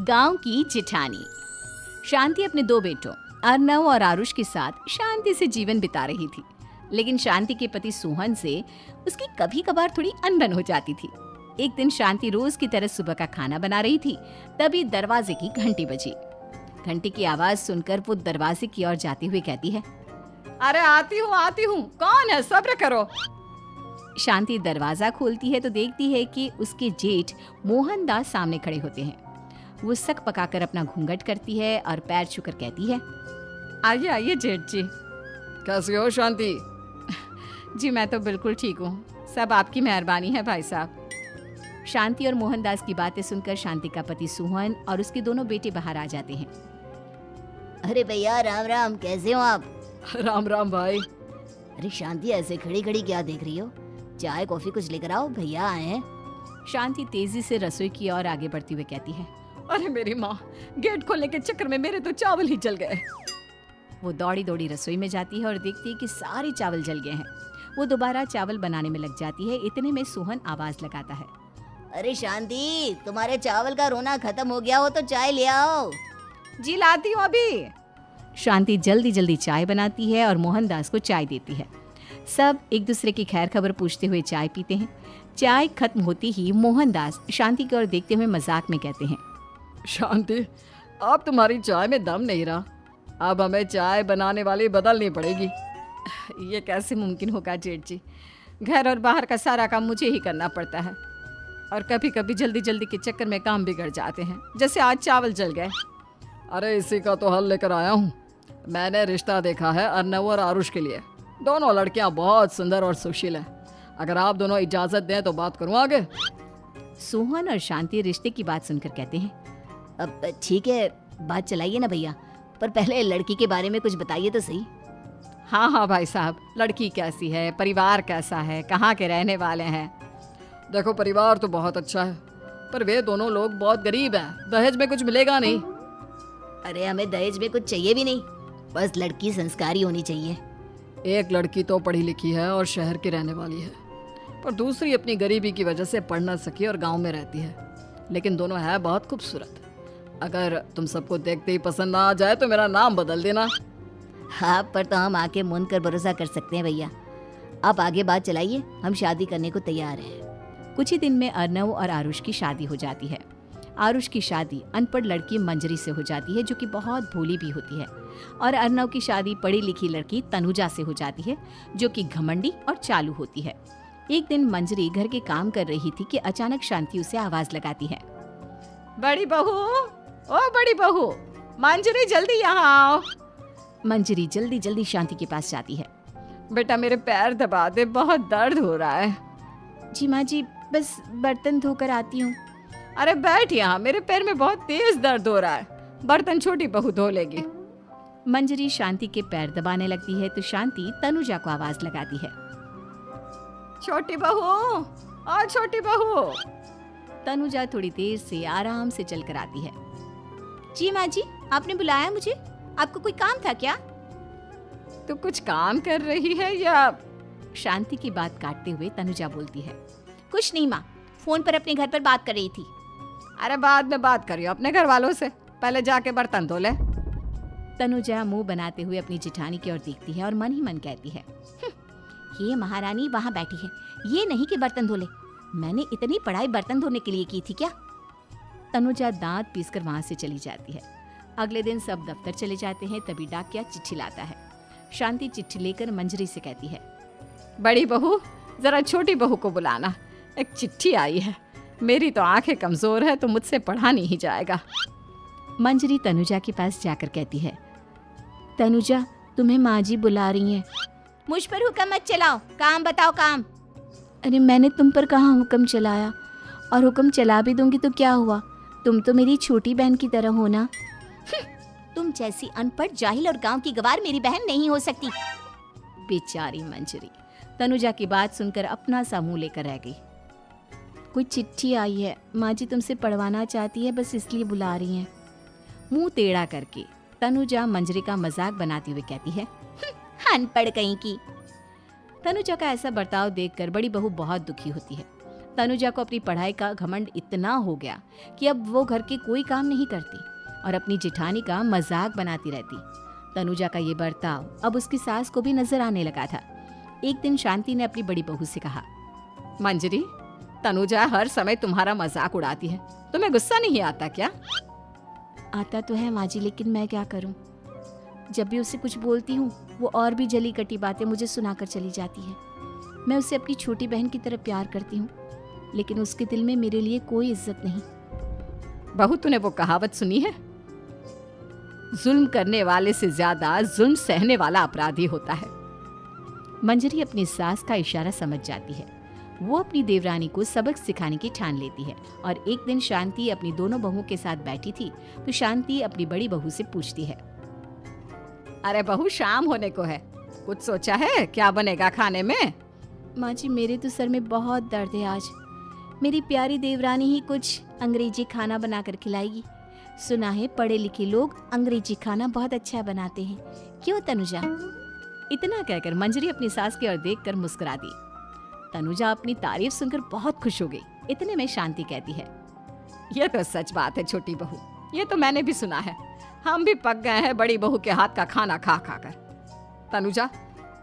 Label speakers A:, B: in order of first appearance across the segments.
A: गांव की जिठानी। शांति अपने दो बेटों अर्नव और आरुष के साथ शांति से जीवन बिता रही थी, लेकिन शांति के पति सोहन से उसकी कभी कभार थोड़ी अनबन हो जाती थी। एक दिन शांति रोज की तरह सुबह का खाना बना रही थी, तभी दरवाजे की घंटी बजी। घंटी की आवाज सुनकर वो दरवाजे की ओर जाते हुए कहती है,
B: अरे आती हूँ, कौन है, सब्र करो।
A: शांति दरवाजा खोलती है तो देखती है कि उसके जेठ मोहनदास सामने खड़े होते हैं। वो सक पकाकर अपना घूंघट करती है और पैर छूकर कहती है,
B: आइए आइए जेठ जी। कैसी हो शांति?
A: जी मैं तो बिल्कुल ठीक हूँ, सब आपकी मेहरबानी है भाई साहब। शांति और मोहनदास की बातें सुनकर शांति का पति सोहन और उसके दोनों बेटे बाहर आ जाते हैं।
C: अरे भैया राम राम, कैसे हो आप?
B: राम राम भाई।
C: अरे शांति ऐसे खड़ी खड़ी क्या देख रही हो? चाय कॉफी कुछ लेकर आओ, भैया आए हैं।
A: शांति तेजी से रसोई की ओर आगे बढ़ती हुई कहती है,
B: अरे मेरी माँ, गेट खोलने के चक्कर में मेरे तो चावल ही जल गए।
A: वो दौड़ी दौड़ी रसोई में जाती है और देखती है कि सारे चावल जल गए हैं। वो दोबारा चावल बनाने में लग जाती है। इतने में सोहन आवाज लगाता है,
C: अरे शांति, तुम्हारे चावल का रोना खत्म हो गया हो तो चाय ले आओ।
B: जी लाती हूँ अभी।
A: शांति जल्दी जल्दी चाय बनाती है और मोहनदास को चाय देती है। सब एक दूसरे की खैर खबर पूछते हुए चाय पीते हैं। चाय खत्म होती ही मोहनदास शांति की ओर देखते हुए मजाक में कहते हैं,
B: शांति, अब तुम्हारी चाय में दम नहीं रहा, अब हमें चाय बनाने वाली बदलनी पड़ेगी।
A: ये कैसे मुमकिन होगा जेठ जी, घर और बाहर का सारा काम मुझे ही करना पड़ता है और कभी कभी जल्दी जल्दी के चक्कर में काम बिगड़ जाते हैं, जैसे आज चावल जल गए।
B: अरे इसी का तो हल लेकर आया हूँ। मैंने रिश्ता देखा है अर्नव और आरुष के लिए। दोनों लड़कियां बहुत सुंदर और सुशील हैं। अगर आप दोनों इजाजत दें तो बात करूँ आगे।
A: सोहन और शांति रिश्ते की बात सुनकर कहते हैं,
C: अब ठीक है, बात चलाइए ना भैया, पर पहले लड़की के बारे में कुछ बताइए तो सही।
A: हाँ भाई साहब, लड़की कैसी है, परिवार कैसा है, कहाँ के रहने वाले हैं?
B: देखो परिवार तो बहुत अच्छा है, पर वे दोनों लोग बहुत गरीब हैं। दहेज में कुछ मिलेगा नहीं।
C: अरे हमें दहेज में कुछ चाहिए भी नहीं, बस लड़की संस्कारी होनी चाहिए।
B: एक लड़की तो पढ़ी लिखी है और शहर की रहने वाली है, पर दूसरी अपनी गरीबी की वजह से पढ़ न सकी और गांव में रहती है, लेकिन दोनों है बहुत खूबसूरत। अगर तुम सबको देखते ही पसंद ना आ जाए तो मेरा नाम बदल देना।
C: हाँ, पर तो हम आके मूंद कर भरोसा कर सकते हैं भैया। आप आगे बात चलाइए, हम शादी करने को तैयार हैं।
A: कुछ ही दिन में अर्नव और आरुष की शादी हो जाती है। आरुष की शादी अनपढ़ लड़की मंजरी से हो जाती है, जो कि बहुत भोली भी होती है, और अर्नव की शादी पढ़ी लिखी लड़की तनुजा से हो जाती है, जो कि घमंडी और चालू होती है। एक दिन मंजरी घर के काम कर रही थी कि अचानक शांति उसे आवाज लगाती है,
B: बड़ी बहू, ओ बड़ी बहू, मंजरी जल्दी यहाँ आओ।
A: मंजरी जल्दी जल्दी शांति के पास जाती है।
B: बेटा मेरे पैर दबा दे, बहुत दर्द हो रहा है।
A: जी माँ जी, बस बर्तन धोकर आती हूँ।
B: अरे बैठ यहाँ, मेरे पैर में बहुत तेज दर्द हो रहा है, बर्तन छोटी बहू धो लेगी।
A: मंजरी शांति के पैर दबाने लगती है तो शांति तनुजा को आवाज लगाती है,
B: छोटी बहू, और छोटी बहू।
A: तनुजा थोड़ी देर से आराम से चलकर आती है। जी माँ जी, आपने बुलाया मुझे? आपको कोई काम था क्या?
B: तू कुछ काम कर रही है या?
A: शांति की बात काटते हुए तनुजा बोलती है,
C: कुछ नहीं माँ, फोन पर अपने घर पर बात कर रही थी।
B: अरे बाद में बात करियो अपने घर वालों से, पहले जाके बर्तन धो ले।
A: तनुजा मुंह बनाते हुए अपनी जिठानी की ओर देखती है और मन ही मन कहती है,
C: ये महारानी वहाँ बैठी है, ये नहीं कि बर्तन धो ले। मैंने इतनी पढ़ाई बर्तन धोने के लिए की थी क्या?
A: तनुजा दांत पीसकर वहां से चली जाती है। अगले दिन सब दफ्तर चले जाते हैं, तभी डाकिया चिट्ठी लाता है। शांति चिट्ठी लेकर मंजरी से कहती है,
B: बड़ी बहू, जरा छोटी बहू को बुलाना, एक चिट्ठी आई है। मेरी तो आंखें कमजोर है तो मुझसे पढ़ा नहीं जाएगा।
A: मंजरी तनुजा के पास जाकर कहती है, तनुजा, तुम्हें माँ जी बुला रही हैं।
C: मुझ पर हुक्म मत चलाओ, काम बताओ काम।
A: अरे मैंने तुम पर कहाँ हुक्म चलाया, और हुक्म चला भी दूंगी तो क्या हुआ, तुम तो मेरी छोटी बहन की तरह हो ना।
C: तुम जैसी अनपढ़, जाहिल और गांव की गवार मेरी बहन नहीं हो सकती।
A: बेचारी मंजरी तनुजा की बात सुनकर अपना सा मुंह लेकर रह गई। कोई चिट्ठी आई है, माँ जी तुमसे पढ़वाना चाहती है, बस इसलिए बुला रही हैं। मुंह टेढ़ा करके तनुजा मंजरी का मजाक बनाती हुए कहती है,
C: अनपढ़ कहीं की।
A: तनुजा का ऐसा बर्ताव देखकर बड़ी बहू बहुत दुखी होती है। तनुजा को अपनी पढ़ाई का घमंड इतना हो गया कि अब वो घर के कोई काम नहीं करती और अपनी जेठानी का मजाक बनाती रहती। तनुजा का ये बर्ताव अब उसकी सास को भी नजर आने लगा था। एक दिन शांति ने अपनी बड़ी बहू से कहा,
B: मंजरी, तनुजा हर समय तुम्हारा मजाक उड़ाती है, तुम्हें गुस्सा नहीं आता क्या?
A: आता तो है माँ जी, लेकिन मैं क्या करूं? जब भी उसे कुछ बोलती हूँ वो और भी जली कटी बातें मुझे सुनाकर चली जाती है। मैं उसे अपनी छोटी बहन की तरह प्यार करती हूँ, लेकिन उसके दिल में मेरे लिए कोई इज्जत नहीं।
B: बहू, तूने वो कहावत सुनी है, जुल्म करने वाले से ज्यादा जुल्म सहने वाला अपराधी होता है।
A: मंजरी अपनी सास का इशारा समझ जाती है। वो अपनी देवरानी को सबक सिखाने की ठान लेती है और एक दिन शांति अपनी दोनों बहुओं के साथ बैठी थी तो शांति अपनी बड़ी बहू से पूछती है,
B: अरे बहू, शाम होने को है, कुछ सोचा है क्या बनेगा खाने में?
A: माँ जी, मेरे तो सर में बहुत दर्द है आज। मेरी प्यारी देवरानी ही कुछ अंग्रेजी खाना बनाकर खिलाएगी। सुना है पढ़े लिखे लोग अंग्रेजी खाना बहुत अच्छा बनाते हैं, क्यों तनुजा? इतना कहकर मंजरी अपनी सास की ओर देखकर मुस्कुरा दी। तनुजा अपनी तारीफ सुनकर बहुत खुश हो गई। इतने में शांति कहती है,
B: ये तो सच बात है छोटी बहू, ये तो मैंने भी सुना है। हम भी पक गए हैं बड़ी बहू के हाथ का खाना खा खा कर। तनुजा,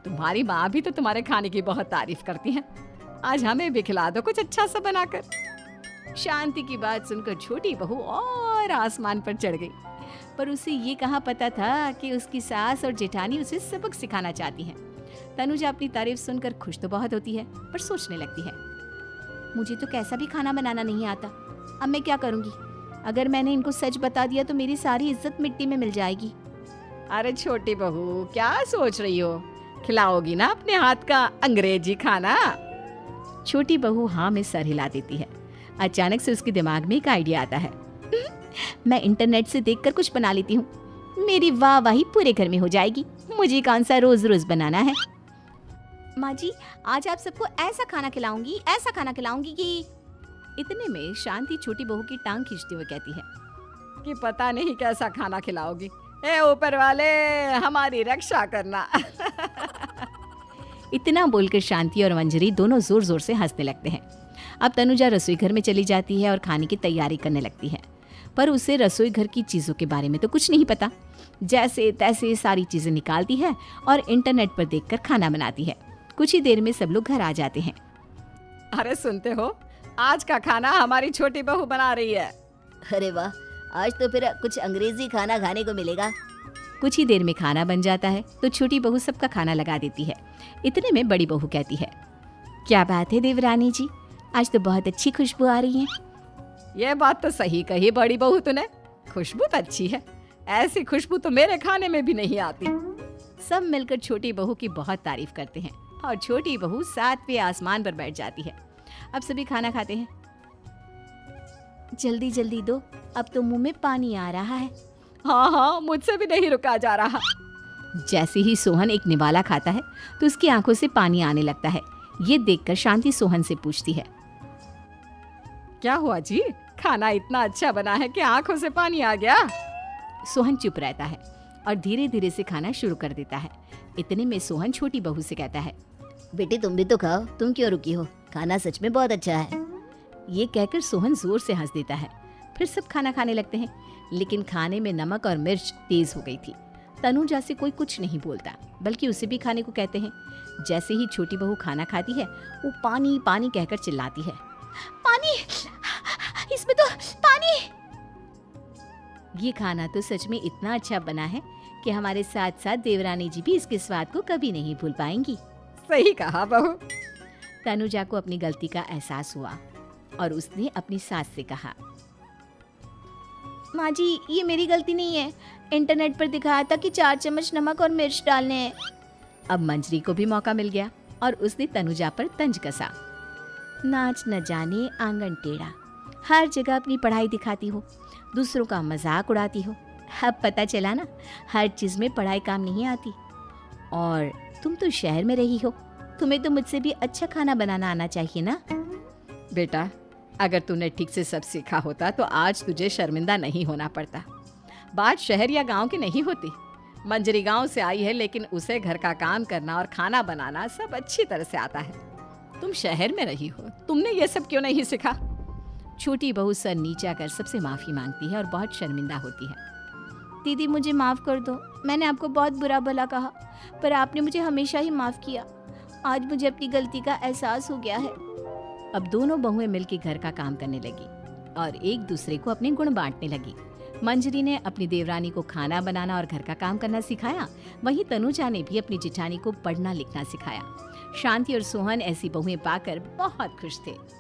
B: तुम्हारी माँ भी तो तुम्हारे खाने की बहुत तारीफ करती हैं। आज हमें भी खिला दो कुछ अच्छा सा बनाकर।
A: शांति की बात सुनकर छोटी बहू और आसमान पर चढ़ गई, पर उसे ये कहाँ पता था कि उसकी सास और जेठानी उसे सबक सिखाना चाहती हैं। तनुजा अपनी तारीफ सुनकर खुश तो बहुत होती है, पर सोचने लगती है, मुझे तो कैसा भी खाना बनाना नहीं आता। अब मैं क्या करूंगी? अगर मैंने इनको सच बता दिया तो मेरी सारी इज्जत मिट्टी में मिल जाएगी।
B: अरे छोटी बहू, क्या सोच रही हो? खिलाओगी ना अपने हाथ का अंग्रेजी खाना?
A: छोटी बहू हाँ में सर हिला देती है। अचानक से उसके दिमाग में एक आइडिया आता है। मैं इंटरनेट से देखकर कुछ बना लेती हूँ, मेरी वाहवाही पूरे घर में हो जाएगी। मुझे कौन सा रोज रोज बनाना है। माँ जी, आज आप सबको ऐसा खाना खिलाऊंगी कि। इतने में शांति छोटी बहू की टांग खींचते हुए कहती है
B: कि पता नहीं कैसा खाना खिलाओगी। ए ऊपर वाले, हमारी रक्षा करना।
A: इतना बोलकर शांति और मंजरी दोनों जोर जोर से हंसने लगते हैं। अब तनुजा रसोई घर में चली जाती है और खाने की तैयारी करने लगती है, पर उसे रसोई घर की चीजों के बारे में तो कुछ नहीं पता। जैसे तैसे सारी चीजें निकालती है और इंटरनेट पर देखकर खाना बनाती है। कुछ ही देर में सब लोग घर आ जाते हैं।
B: अरे सुनते हो, आज का खाना हमारी छोटी बहू बना रही है।
C: अरे वाह, आज तो फिर कुछ अंग्रेजी खाना खाने को मिलेगा।
A: कुछ ही देर में खाना बन जाता है तो छोटी बहू सबका खाना लगा देती है। इतने में बड़ी बहू कहती है, क्या बात है देवरानी जी, आज तो बहुत अच्छी खुशबू आ रही है।
B: ये बात तो सही कही बड़ी बहू तूने, खुशबू तो अच्छी है। ऐसी खुशबू तो मेरे खाने में भी नहीं आती।
A: सब मिलकर छोटी बहू की बहुत तारीफ करते हैं और छोटी बहू 7वें आसमान पर बैठ जाती है। अब सभी खाना खाते हैं। जल्दी जल्दी दो, अब तो मुंह में पानी आ रहा है।
B: हाँ हाँ, मुझसे भी नहीं रुका जा रहा।
A: जैसे ही सोहन एक निवाला खाता है तो उसकी आंखों से पानी आने लगता है। ये देखकर शांति सोहन से पूछती है,
B: क्या हुआ जी, खाना इतना अच्छा बना है कि आंखों से पानी आ गया?
A: सोहन चुप रहता है और धीरे धीरे से खाना शुरू कर देता है। इतने में सोहन छोटी बहू से कहता है,
C: बेटी तुम भी तो खाओ, तुम क्यों रुकी हो? खाना सच में बहुत अच्छा है।
A: ये कहकर सोहन जोर से हंस देता है। फिर सब खाना खाने लगते हैं, लेकिन खाने में नमक और मिर्च तेज हो गई थी। तनुजा से कोई कुछ नहीं बोलता, बल्कि उसे भी खाने को कहते हैं। जैसे ही छोटी बहू खाना खाती है वो पानी पानी कहकर चिल्लाती है, पानी, इसमें तो पानी। ये खाना तो सच में इतना अच्छा बना है कि हमारे साथ साथ देवरानी जी भी इसके स्वाद को कभी नहीं भूल पाएंगी।
B: सही कहा बहू।
A: तनुजा को अपनी गलती का एहसास हुआ और उसने अपनी सास से कहा, माँ जी ये मेरी गलती नहीं है, इंटरनेट पर दिखाया था कि 4 चम्मच नमक और मिर्च डालने हैं। अब मंजरी को भी मौका मिल गया और उसने तनुजा पर तंज कसा, नाच न जाने आंगन टेढ़ा, हर जगह अपनी पढ़ाई दिखाती हो, दूसरों का मजाक उड़ाती हो। अब पता चला ना, हर चीज में पढ़ाई काम नहीं आती। और तुम तो शहर में रही हो, तुम्हें तो मुझसे भी अच्छा खाना बनाना आना चाहिए ना।
B: बेटा, अगर तूने ठीक से सब सीखा होता तो आज तुझे शर्मिंदा नहीं होना पड़ता। बात शहर या गांव की नहीं होती। मंजरी गांव से आई है, लेकिन उसे घर का काम करना और खाना बनाना सब अच्छी तरह से आता है।
A: तुम शहर में रही हो, तुमने ये सब क्यों नहीं सीखा? छोटी बहू सर नीचा कर सबसे माफी मांगती है और बहुत शर्मिंदा होती है।
C: दीदी मुझे माफ़ कर दो, मैंने आपको बहुत बुरा भला कहा, पर आपने मुझे हमेशा ही माफ़ किया। आज मुझे अपनी गलती का एहसास हो गया है।
A: अब दोनों बहुएं मिलकर घर का काम करने लगी और एक दूसरे को अपने गुण बांटने लगी। मंजरी ने अपनी देवरानी को खाना बनाना और घर का काम करना सिखाया, वहीं तनुजा ने भी अपनी जिठानी को पढ़ना लिखना सिखाया। शांति और सोहन ऐसी बहुएं पाकर बहुत खुश थे।